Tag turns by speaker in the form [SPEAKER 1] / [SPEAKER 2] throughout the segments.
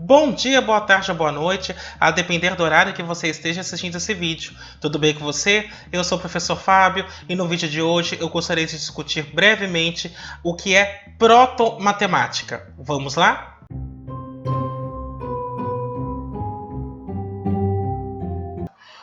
[SPEAKER 1] Bom dia, boa tarde ou boa noite, a depender do horário que você esteja assistindo esse vídeo. Tudo bem com você? Eu sou o professor Fábio e no vídeo de hoje eu gostaria de discutir brevemente o que é proto-matemática. Vamos lá?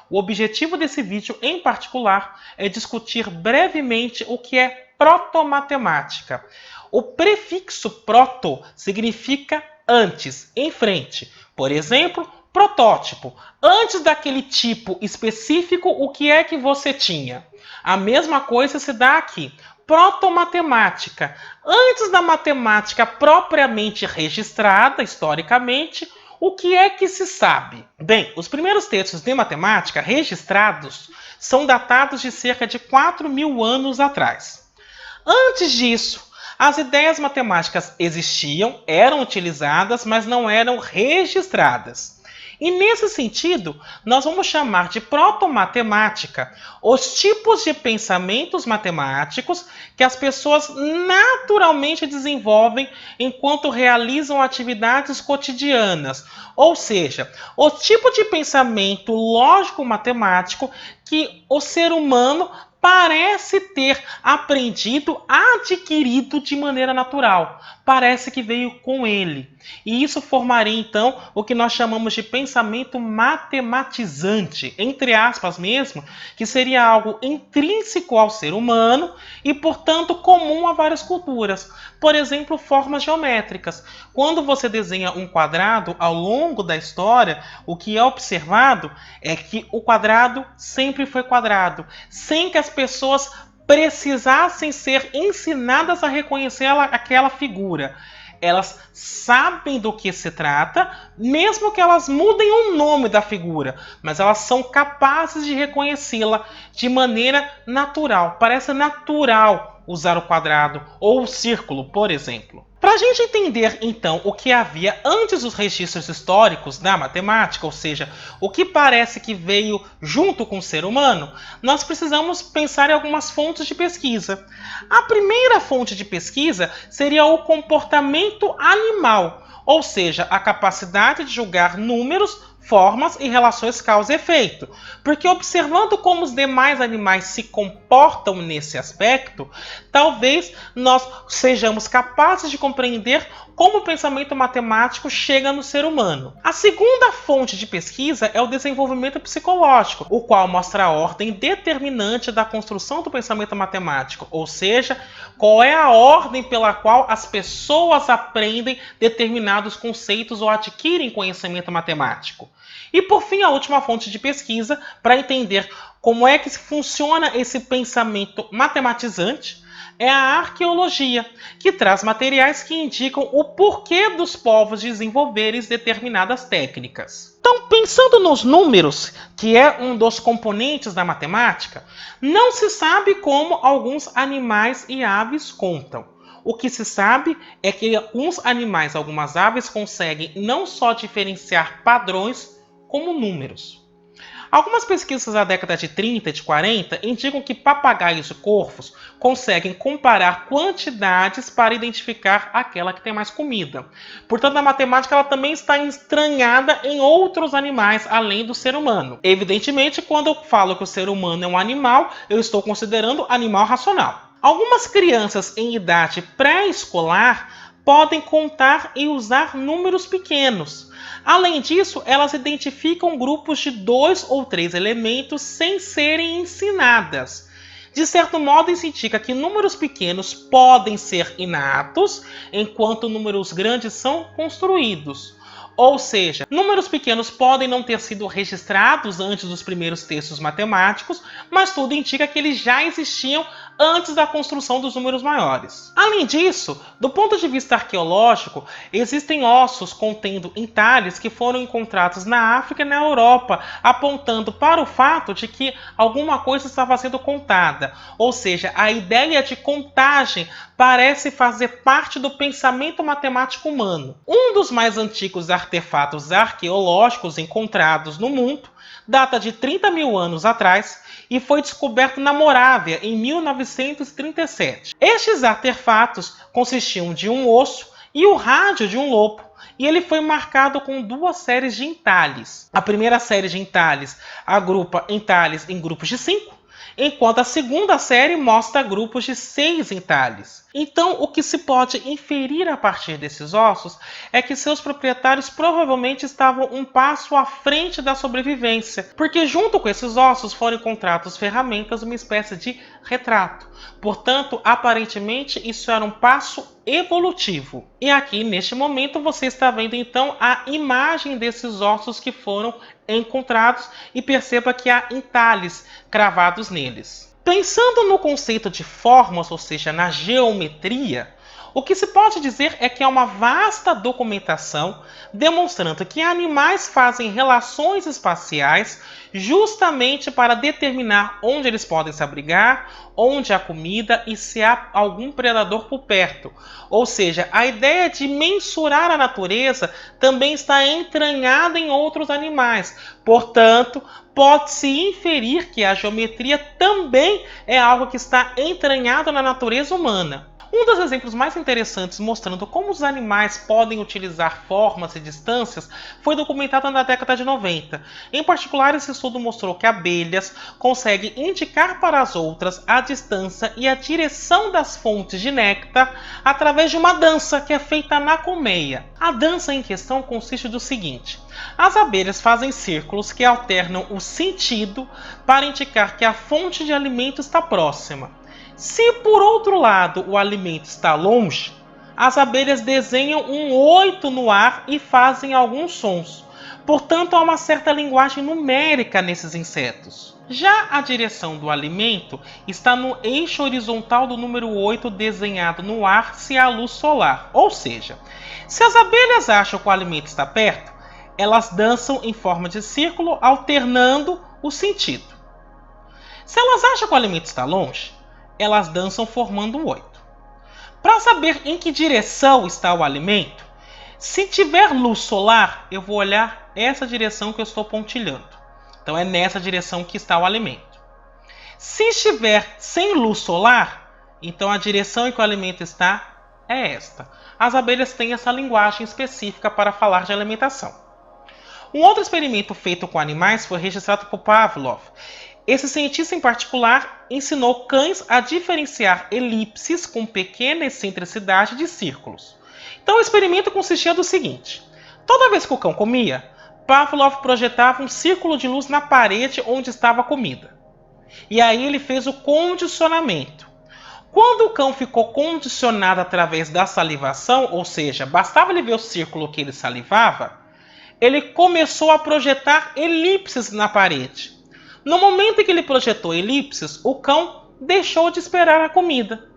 [SPEAKER 1] O objetivo desse vídeo em particular é discutir brevemente o que é proto-matemática. O prefixo proto significa antes, em frente. Por exemplo, protótipo. Antes daquele tipo específico, o que é que você tinha? A mesma coisa se dá aqui. Proto-matemática. Antes da matemática propriamente registrada, historicamente, o que é que se sabe? Bem, os primeiros textos de matemática registrados são datados de cerca de 4.000 anos atrás. Antes disso, as ideias matemáticas existiam, eram utilizadas, mas não eram registradas. E nesse sentido, nós vamos chamar de proto-matemática os tipos de pensamentos matemáticos que as pessoas naturalmente desenvolvem enquanto realizam atividades cotidianas. Ou seja, o tipo de pensamento lógico-matemático que o ser humano parece ter aprendido, adquirido de maneira natural. Parece que veio com ele. E isso formaria, então, o que nós chamamos de pensamento matematizante, entre aspas mesmo, que seria algo intrínseco ao ser humano e, portanto, comum a várias culturas. Por exemplo, formas geométricas. Quando você desenha um quadrado ao longo da história, o que é observado é que o quadrado sempre foi quadrado, sem que as pessoas precisassem ser ensinadas a reconhecer aquela figura. Elas sabem do que se trata, mesmo que elas mudem o nome da figura, mas elas são capazes de reconhecê-la de maneira natural. Parece natural usar o quadrado ou o círculo, por exemplo. Para a gente entender, então, o que havia antes dos registros históricos da matemática, ou seja, o que parece que veio junto com o ser humano, nós precisamos pensar em algumas fontes de pesquisa. A primeira fonte de pesquisa seria o comportamento animal, ou seja, a capacidade de julgar números, formas e relações causa e efeito. Porque observando como os demais animais se comportam nesse aspecto, talvez nós sejamos capazes de compreender como o pensamento matemático chega no ser humano. A segunda fonte de pesquisa é o desenvolvimento psicológico, o qual mostra a ordem determinante da construção do pensamento matemático, ou seja, qual é a ordem pela qual as pessoas aprendem determinados conceitos ou adquirem conhecimento matemático. E por fim, a última fonte de pesquisa para entender como é que funciona esse pensamento matematizante é a arqueologia, que traz materiais que indicam o porquê dos povos desenvolverem determinadas técnicas. Então, pensando nos números, que é um dos componentes da matemática, não se sabe como alguns animais e aves contam. O que se sabe é que alguns animais, algumas aves, conseguem não só diferenciar padrões, como números. Algumas pesquisas da década de 30 e de 40 indicam que papagaios e corvos conseguem comparar quantidades para identificar aquela que tem mais comida. Portanto, a matemática ela também está entranhada em outros animais além do ser humano. Evidentemente, quando eu falo que o ser humano é um animal, eu estou considerando animal racional. Algumas crianças em idade pré-escolar podem contar e usar números pequenos. Além disso, elas identificam grupos de 2 ou 3 elementos sem serem ensinadas. De certo modo, isso indica que números pequenos podem ser inatos, enquanto números grandes são construídos. Ou seja, números pequenos podem não ter sido registrados antes dos primeiros textos matemáticos, mas tudo indica que eles já existiam antes da construção dos números maiores. Além disso, do ponto de vista arqueológico, existem ossos contendo entalhes que foram encontrados na África e na Europa, apontando para o fato de que alguma coisa estava sendo contada. Ou seja, a ideia de contagem parece fazer parte do pensamento matemático humano. Um dos mais antigos artefatos arqueológicos encontrados no mundo data de 30.000 anos atrás e foi descoberto na Morávia em 1937. Estes artefatos consistiam de um osso e o rádio de um lobo e ele foi marcado com 2 séries de entalhes. A primeira série de entalhes agrupa entalhes em grupos de 5, enquanto a segunda série mostra grupos de 6 entalhes. Então, o que se pode inferir a partir desses ossos é que seus proprietários provavelmente estavam um passo à frente da sobrevivência, porque junto com esses ossos foram encontradas ferramentas, uma espécie de retrato. Portanto, aparentemente, isso era um passo evolutivo. E aqui, neste momento, você está vendo então a imagem desses ossos que foram encontrados e perceba que há entalhes cravados neles. Pensando no conceito de formas, ou seja, na geometria, o que se pode dizer é que há uma vasta documentação demonstrando que animais fazem relações espaciais justamente para determinar onde eles podem se abrigar, onde há comida e se há algum predador por perto. Ou seja, a ideia de mensurar a natureza também está entranhada em outros animais. Portanto, pode-se inferir que a geometria também é algo que está entranhado na natureza humana. Um dos exemplos mais interessantes mostrando como os animais podem utilizar formas e distâncias foi documentado na década de 90. Em particular, esse estudo mostrou que abelhas conseguem indicar para as outras a distância e a direção das fontes de néctar através de uma dança que é feita na colmeia. A dança em questão consiste do seguinte: as abelhas fazem círculos que alternam o sentido para indicar que a fonte de alimento está próxima. Se, por outro lado, o alimento está longe, as abelhas desenham um 8 no ar e fazem alguns sons. Portanto, há uma certa linguagem numérica nesses insetos. Já a direção do alimento está no eixo horizontal do número 8 desenhado no ar se há luz solar. Ou seja, se as abelhas acham que o alimento está perto, elas dançam em forma de círculo, alternando o sentido. Se elas acham que o alimento está longe, elas dançam formando um 8. Para saber em que direção está o alimento, se tiver luz solar, eu vou olhar essa direção que eu estou pontilhando. Então é nessa direção que está o alimento. Se estiver sem luz solar, então a direção em que o alimento está é esta. As abelhas têm essa linguagem específica para falar de alimentação. Um outro experimento feito com animais foi registrado por Pavlov. Esse cientista em particular ensinou cães a diferenciar elipses com pequena excentricidade de círculos. Então o experimento consistia do seguinte: toda vez que o cão comia, Pavlov projetava um círculo de luz na parede onde estava a comida. E aí ele fez o condicionamento. Quando o cão ficou condicionado através da salivação, ou seja, bastava ele ver o círculo que ele salivava, ele começou a projetar elipses na parede. No momento em que ele projetou elipses, o cão deixou de esperar a comida.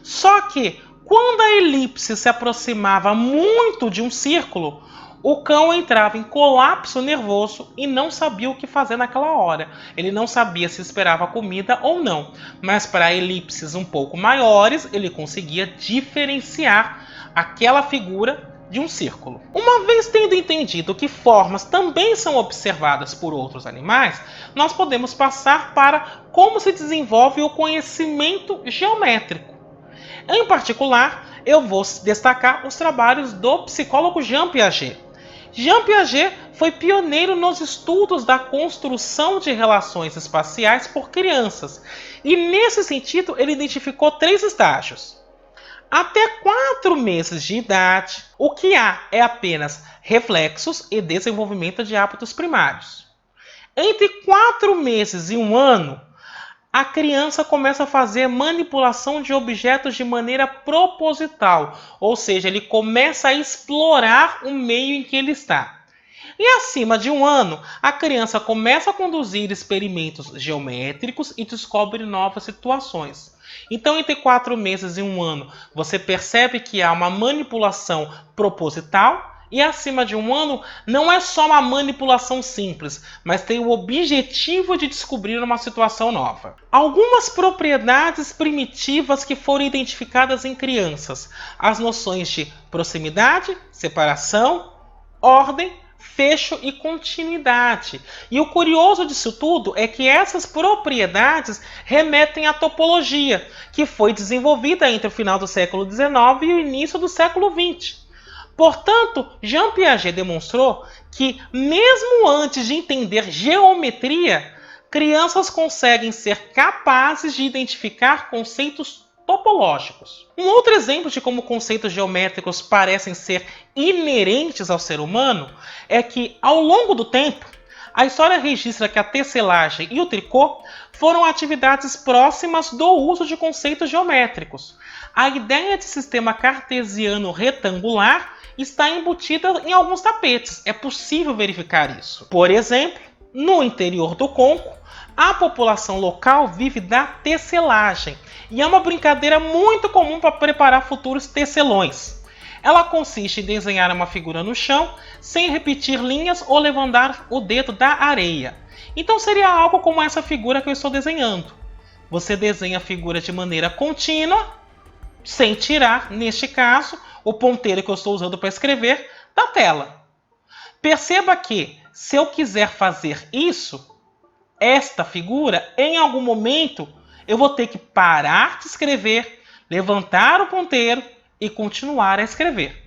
[SPEAKER 1] Só que, quando a elipse se aproximava muito de um círculo, o cão entrava em colapso nervoso e não sabia o que fazer naquela hora. Ele não sabia se esperava comida ou não, mas para elipses um pouco maiores, ele conseguia diferenciar aquela figura de um círculo. Uma vez tendo entendido que formas também são observadas por outros animais, nós podemos passar para como se desenvolve o conhecimento geométrico. Em particular, eu vou destacar os trabalhos do psicólogo Jean Piaget. Jean Piaget foi pioneiro nos estudos da construção de relações espaciais por crianças, e nesse sentido ele identificou 3 estágios. Até 4 meses de idade, o que há é apenas reflexos e desenvolvimento de hábitos primários. Entre 4 meses e 1 ano, a criança começa a fazer manipulação de objetos de maneira proposital, ou seja, ele começa a explorar o meio em que ele está. E acima de 1 ano, a criança começa a conduzir experimentos geométricos e descobre novas situações. Então, entre 4 meses e 1 ano, você percebe que há uma manipulação proposital, e acima de 1 ano, não é só uma manipulação simples, mas tem o objetivo de descobrir uma situação nova. Algumas propriedades primitivas que foram identificadas em crianças: as noções de proximidade, separação, ordem, fecho e continuidade. E o curioso disso tudo é que essas propriedades remetem à topologia, que foi desenvolvida entre o final do século XIX e o início do século XX. Portanto, Jean Piaget demonstrou que, mesmo antes de entender geometria, crianças conseguem ser capazes de identificar conceitos topológicos. Um outro exemplo de como conceitos geométricos parecem ser inerentes ao ser humano é que, ao longo do tempo, a história registra que a tecelagem e o tricô foram atividades próximas do uso de conceitos geométricos. A ideia de sistema cartesiano retangular está embutida em alguns tapetes. É possível verificar isso. Por exemplo, no interior do Congo, a população local vive da tecelagem e é uma brincadeira muito comum para preparar futuros tecelões. Ela consiste em desenhar uma figura no chão sem repetir linhas ou levantar o dedo da areia. Então seria algo como essa figura que eu estou desenhando. Você desenha a figura de maneira contínua, sem tirar, neste caso, o ponteiro que eu estou usando para escrever da tela. Perceba que, se eu quiser fazer isso, esta figura, em algum momento, eu vou ter que parar de escrever, levantar o ponteiro e continuar a escrever.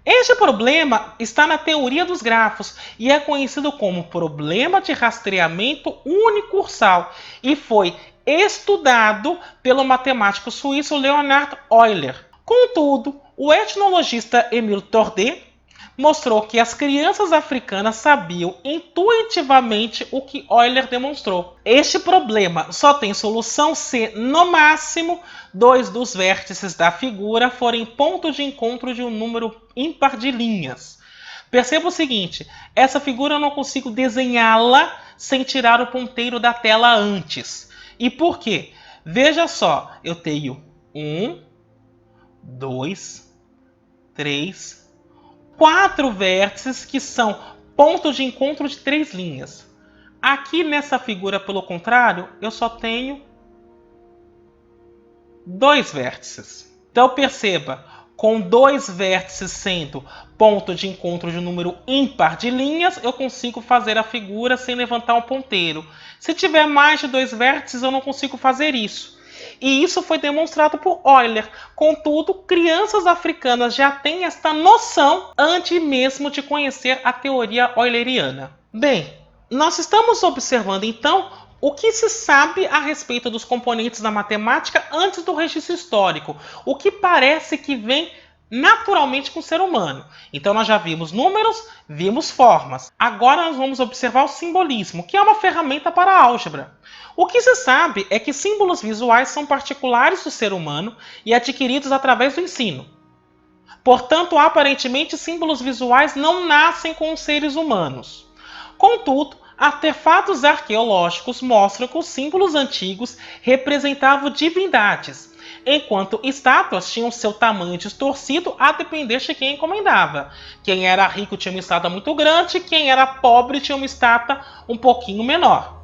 [SPEAKER 1] Este problema está na teoria dos grafos e é conhecido como problema de rastreamento unicursal e foi estudado pelo matemático suíço Leonhard Euler. Contudo, o etnologista Émile Tordet mostrou que as crianças africanas sabiam intuitivamente o que Euler demonstrou. Este problema só tem solução se, no máximo, 2 dos vértices da figura forem ponto de encontro de um número ímpar de linhas. Perceba o seguinte, essa figura eu não consigo desenhá-la sem tirar o ponteiro da tela antes. E por quê? Veja só, eu tenho 1, 2, 3, 4 vértices que são pontos de encontro de 3 linhas. Aqui nessa figura, pelo contrário, eu só tenho 2 vértices. Então perceba, com 2 vértices sendo ponto de encontro de um número ímpar de linhas, eu consigo fazer a figura sem levantar um ponteiro. Se tiver mais de 2 vértices, eu não consigo fazer isso. E isso foi demonstrado por Euler. Contudo, crianças africanas já têm esta noção antes mesmo de conhecer a teoria euleriana. Bem, nós estamos observando então o que se sabe a respeito dos componentes da matemática antes do registro histórico, o que parece que vem naturalmente com o ser humano. Então nós já vimos números, vimos formas. Agora nós vamos observar o simbolismo, que é uma ferramenta para a álgebra. O que se sabe é que símbolos visuais são particulares do ser humano e adquiridos através do ensino. Portanto, aparentemente, símbolos visuais não nascem com os seres humanos. Contudo, artefatos arqueológicos mostram que os símbolos antigos representavam divindades, enquanto estátuas tinham seu tamanho distorcido a depender de quem encomendava. Quem era rico tinha uma estátua muito grande, quem era pobre tinha uma estátua um pouquinho menor.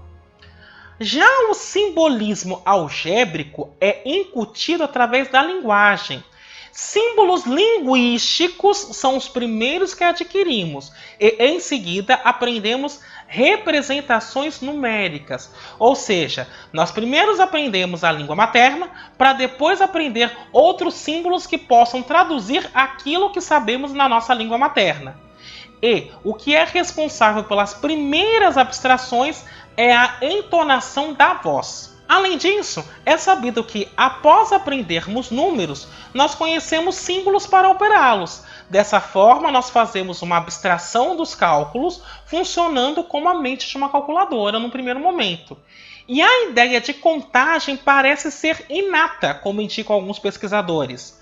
[SPEAKER 1] Já o simbolismo algébrico é incutido através da linguagem. Símbolos linguísticos são os primeiros que adquirimos e, em seguida, aprendemos representações numéricas. Ou seja, nós primeiro aprendemos a língua materna para depois aprender outros símbolos que possam traduzir aquilo que sabemos na nossa língua materna. E o que é responsável pelas primeiras abstrações é a entonação da voz. Além disso, é sabido que, após aprendermos números, nós conhecemos símbolos para operá-los. Dessa forma, nós fazemos uma abstração dos cálculos, funcionando como a mente de uma calculadora no primeiro momento. E a ideia de contagem parece ser inata, como indicam alguns pesquisadores.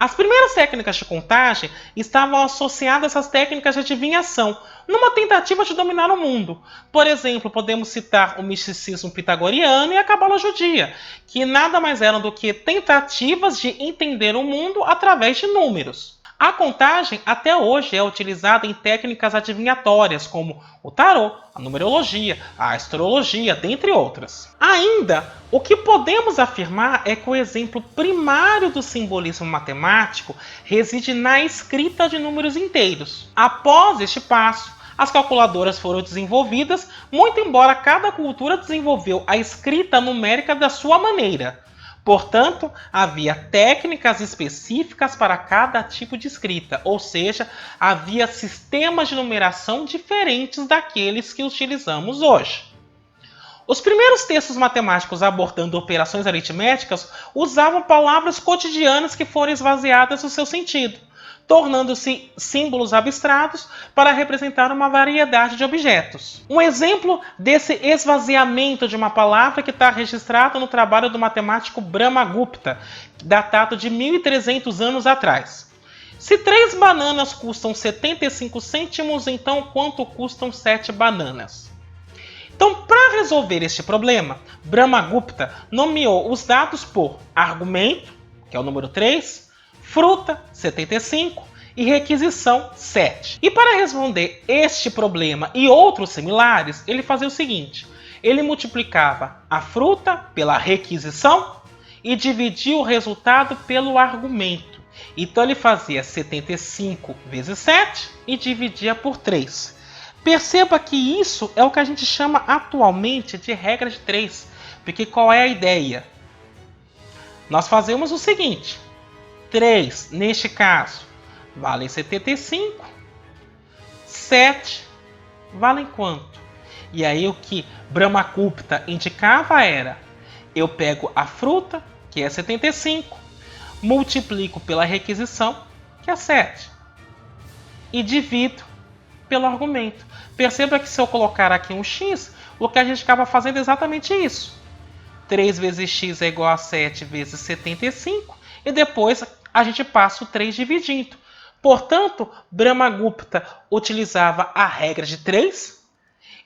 [SPEAKER 1] As primeiras técnicas de contagem estavam associadas às técnicas de adivinhação, numa tentativa de dominar o mundo. Por exemplo, podemos citar o misticismo pitagoriano e a cabala judia, que nada mais eram do que tentativas de entender o mundo através de números. A contagem até hoje é utilizada em técnicas adivinhatórias, como o tarô, a numerologia, a astrologia, dentre outras. Ainda, o que podemos afirmar é que o exemplo primário do simbolismo matemático reside na escrita de números inteiros. Após este passo, as calculadoras foram desenvolvidas, muito embora cada cultura desenvolveu a escrita numérica da sua maneira. Portanto, havia técnicas específicas para cada tipo de escrita, ou seja, havia sistemas de numeração diferentes daqueles que utilizamos hoje. Os primeiros textos matemáticos abordando operações aritméticas usavam palavras cotidianas que foram esvaziadas do seu sentido, tornando-se símbolos abstratos para representar uma variedade de objetos. Um exemplo desse esvaziamento de uma palavra que está registrado no trabalho do matemático Brahmagupta, datado de 1300 anos atrás. Se 3 bananas custam 75 cêntimos, então quanto custam 7 bananas? Então, para resolver este problema, Brahmagupta nomeou os dados por argumento, que é o número 3, fruta, 75, e requisição, 7. E para responder este problema e outros similares, ele fazia o seguinte: ele multiplicava a fruta pela requisição e dividia o resultado pelo argumento. Então ele fazia 75 vezes 7 e dividia por 3. Perceba que isso é o que a gente chama atualmente de regra de 3. Porque qual é a ideia? Nós fazemos o seguinte: 3, neste caso, vale 75, 7 valem quanto? E aí o que Brahmagupta indicava era: eu pego a fruta, que é 75, multiplico pela requisição, que é 7, e divido pelo argumento. Perceba que se eu colocar aqui um x, o que a gente acaba fazendo é exatamente isso. 3 vezes x é igual a 7 vezes 75, e depois a gente passa o 3 dividindo. Portanto, Brahmagupta utilizava a regra de 3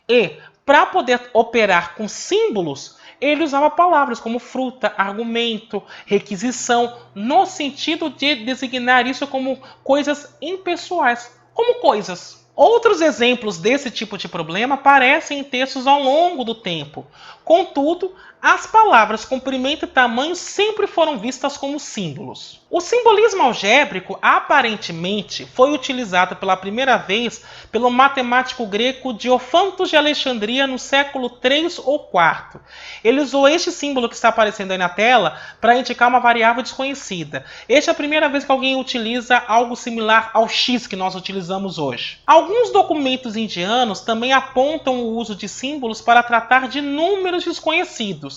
[SPEAKER 1] e, para poder operar com símbolos, ele usava palavras como fruta, argumento, requisição, no sentido de designar isso como coisas impessoais, como coisas. Outros exemplos desse tipo de problema aparecem em textos ao longo do tempo. Contudo, as palavras comprimento e tamanho sempre foram vistas como símbolos. O simbolismo algébrico aparentemente foi utilizado pela primeira vez pelo matemático grego Diofantos de Alexandria no século 3 ou 4. Ele usou este símbolo que está aparecendo aí na tela para indicar uma variável desconhecida. Esta é a primeira vez que alguém utiliza algo similar ao x que nós utilizamos hoje. Alguns documentos indianos também apontam o uso de símbolos para tratar de números desconhecidos.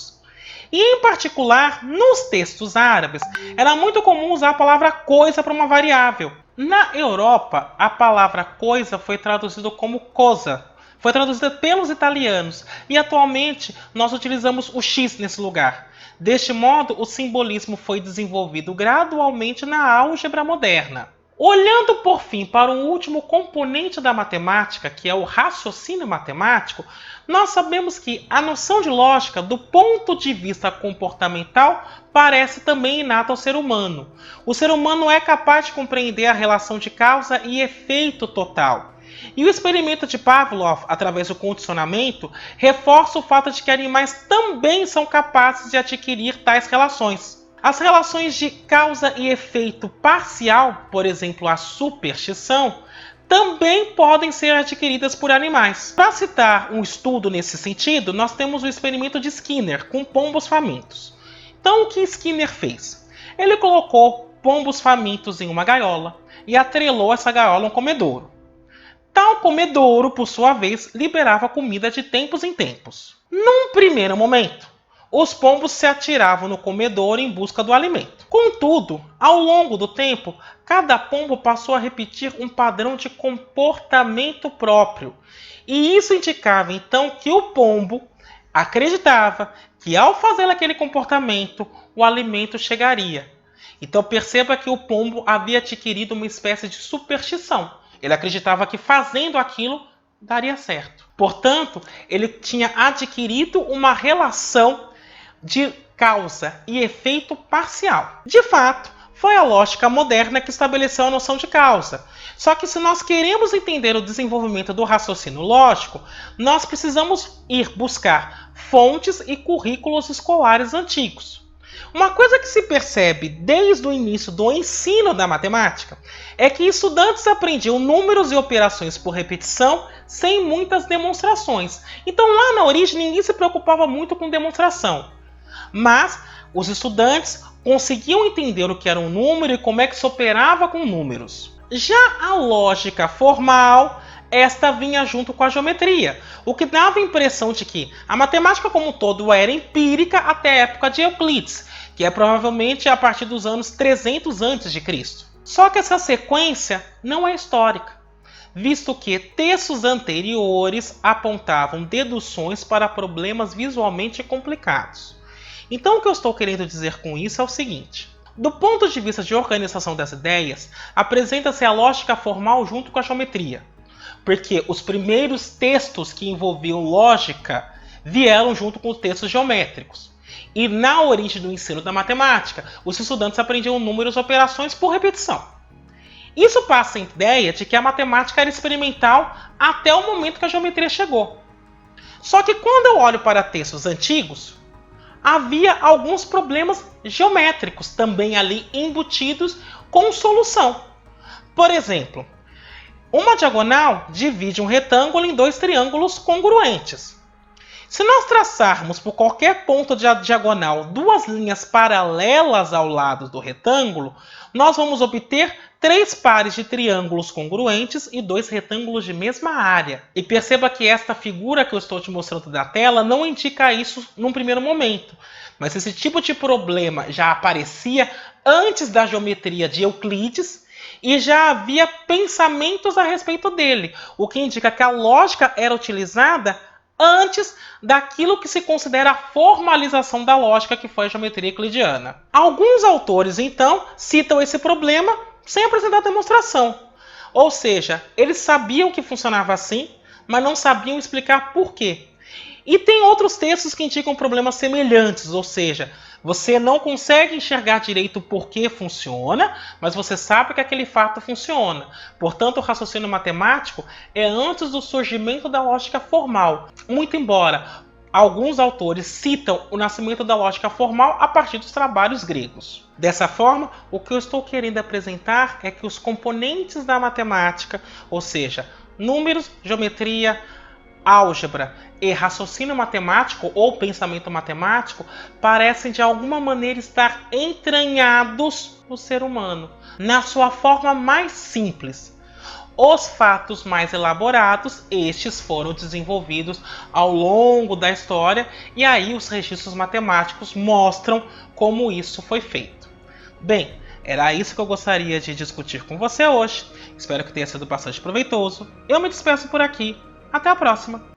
[SPEAKER 1] E, em particular, nos textos árabes, era muito comum usar a palavra coisa para uma variável. Na Europa, a palavra coisa foi traduzida como cosa. Foi traduzida pelos italianos e, atualmente, nós utilizamos o x nesse lugar. Deste modo, o simbolismo foi desenvolvido gradualmente na álgebra moderna. Olhando, por fim, para um último componente da matemática, que é o raciocínio matemático, nós sabemos que a noção de lógica, do ponto de vista comportamental, parece também inata ao ser humano. O ser humano é capaz de compreender a relação de causa e efeito total. E o experimento de Pavlov, através do condicionamento, reforça o fato de que animais também são capazes de adquirir tais relações. As relações de causa e efeito parcial, por exemplo, a superstição, também podem ser adquiridas por animais. Para citar um estudo nesse sentido, nós temos o experimento de Skinner com pombos famintos. Então, o que Skinner fez? Ele colocou pombos famintos em uma gaiola e atrelou essa gaiola a um comedouro. Tal comedouro, por sua vez, liberava comida de tempos em tempos. Num primeiro momento, os pombos se atiravam no comedouro em busca do alimento. Contudo, ao longo do tempo, cada pombo passou a repetir um padrão de comportamento próprio. E isso indicava então que o pombo acreditava que ao fazer aquele comportamento, o alimento chegaria. Então perceba que o pombo havia adquirido uma espécie de superstição. Ele acreditava que fazendo aquilo daria certo. Portanto, ele tinha adquirido uma relação de causa e efeito parcial. De fato, foi a lógica moderna que estabeleceu a noção de causa. Só que se nós queremos entender o desenvolvimento do raciocínio lógico, nós precisamos ir buscar fontes e currículos escolares antigos. Uma coisa que se percebe desde o início do ensino da matemática é que estudantes aprendiam números e operações por repetição sem muitas demonstrações. Então lá na origem ninguém se preocupava muito com demonstração. Mas, Os estudantes conseguiam entender o que era um número e como é que se operava com números. Já a lógica formal, esta vinha junto com a geometria, o que dava a impressão de que a matemática como um todo era empírica até a época de Euclides, que é provavelmente a partir dos anos 300 a.C. Só que essa sequência não é histórica, visto que textos anteriores apontavam deduções para problemas visualmente complicados. Então o que eu estou querendo dizer com isso é o seguinte: do ponto de vista de organização das ideias, apresenta-se a lógica formal junto com a geometria, porque os primeiros textos que envolviam lógica vieram junto com os textos geométricos. E na origem do ensino da matemática, os estudantes aprendiam números e operações por repetição. Isso passa a ideia de que a matemática era experimental até o momento que a geometria chegou. Só que quando eu olho para textos antigos, havia alguns problemas geométricos também ali embutidos com solução. Por exemplo, uma diagonal divide um retângulo em dois triângulos congruentes. Se nós traçarmos por qualquer ponto da diagonal duas linhas paralelas ao lado do retângulo, nós vamos obter 3 pares de triângulos congruentes e 2 retângulos de mesma área. E perceba que esta figura que eu estou te mostrando na tela não indica isso num primeiro momento. Mas esse tipo de problema já aparecia antes da geometria de Euclides e já havia pensamentos a respeito dele, o que indica que a lógica era utilizada antes daquilo que se considera a formalização da lógica, que foi a geometria euclidiana. Alguns autores, então, citam esse problema sem apresentar demonstração. Ou seja, eles sabiam que funcionava assim, mas não sabiam explicar por quê. E tem outros textos que indicam problemas semelhantes, ou seja, você não consegue enxergar direito o porquê funciona, mas você sabe que aquele fato funciona. Portanto, o raciocínio matemático é antes do surgimento da lógica formal. Muito embora alguns autores citam o nascimento da lógica formal a partir dos trabalhos gregos. Dessa forma, o que eu estou querendo apresentar é que os componentes da matemática, ou seja, números, geometria, álgebra e raciocínio matemático ou pensamento matemático parecem de alguma maneira estar entranhados no ser humano, na sua forma mais simples. Os fatos mais elaborados, estes foram desenvolvidos ao longo da história e aí os registros matemáticos mostram como isso foi feito. Bem, era isso que eu gostaria de discutir com você hoje. Espero que tenha sido bastante proveitoso. Eu me despeço por aqui. Até a próxima!